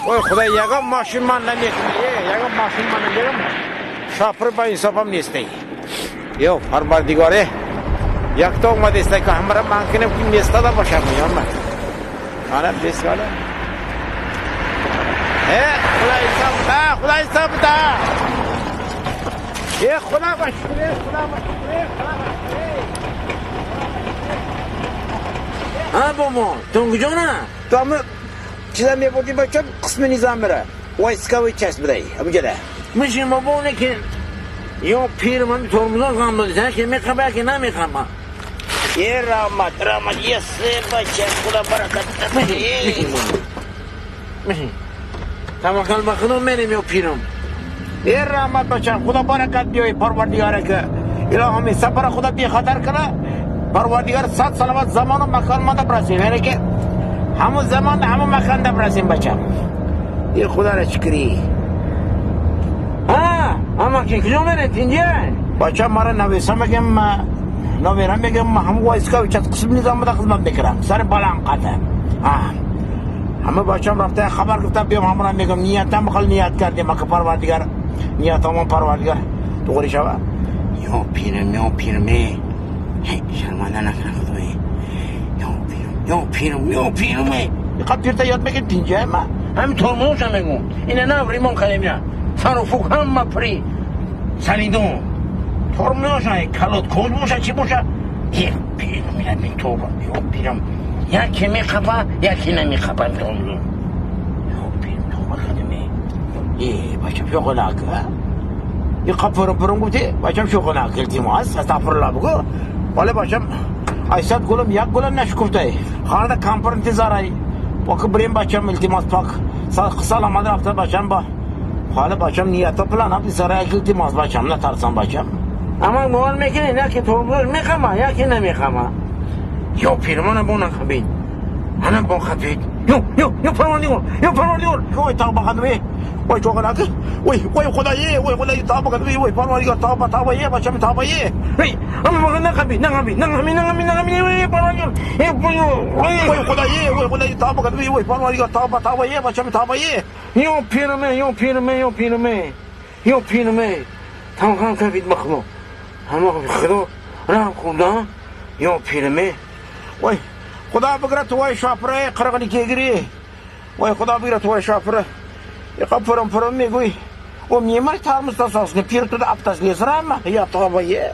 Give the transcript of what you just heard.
وای خدا یکم ماشین من نمیکنه یکم ماشین من نمیکنه شاپر با انصافم نیستی یو پروردگاره یک تا اومده است که همراه من کنم که نیستاده باشم میام من آنم بسیاره خدا حساب ده خدا باشکره ها بابا تو کجا نه؟ تو همه چیزا میبودی بچه قسم نظام بره وایسکاوی چست بدهی همونجا ده میشین بابا اونه که یا پیر من ترمزان خواهم دادی سنه که میخواه که نمیخواه یه رحمت یه سه بچه خدا برکت میشین توکل به خدا میریم یا پیرم یه رحمت بچه خدا برکت بیایی پروردگاره که الهی همین سفر خدا بی خطر کنه پروردگار 100 سلامت زمان و مکان ما برسیم یعنی که همون زمان همون مکان برسیم بچه یه خدا را شکری اما که کجا میرید اینجا بچه ما را نویسم بگم نویرم بگم همون وایسکا چند قسم نظام بده خدمت بکرم سر بلند قطع همه بچه هم رفته خبر گفتم بیام همون هم میگم نیتم بخوال نیت کردیم که پروردگار نیت همون پروردگار تو غوری شوه یا پیرمه شرمانده نکنه خدایی یا پیرمه میخواد پیرتا یاد بگید اینجا من همین ترموش هم بگو اینه نه ریمون کنیم نه سر و فوق هم پری سریدون ترموش هم کلات کل باشه چی باشه یه پیرمه همین تو با یا پیرم یکی میخواه یکی نمیخواه ترموش یا پیرم تو خدمه بچه شغل که یه قفر برون گفتی بچه شغل التماس استغفر الله بگو ولی بچه ایساد گلم یک گلم نشکفته خانه کامپر انتظاری وقت بریم بچه التماس پاک سال آمده رفته بچه با حالا بچه نیت و پلان هم سر یک التماس بچه نترسم بچه اما موال میکنی نه که ترموش میخواه یکی نمیخواه یا پیرمان با نخبید انا با خبید یا پروردگار وای توبه خدمه وای شغل وای خدایی توبه خدمه وای پروردگار توبه یه بچه توبه یه اما ما نخبید پروردگار وای خدایی توبه خدمه وای پروردگار توبه یه بچه توبه یه یا پیرمه تمام خبید مخلو اما خدا رحم خدا یا پیرمه وای خدا بگره توی شاپره قرقنی که گیری وای خدا بگره توی شاپره یقا پرم میگوی و میمای ترمز تاساس که پیر تو ده افتاس لیسرم یا توبه یه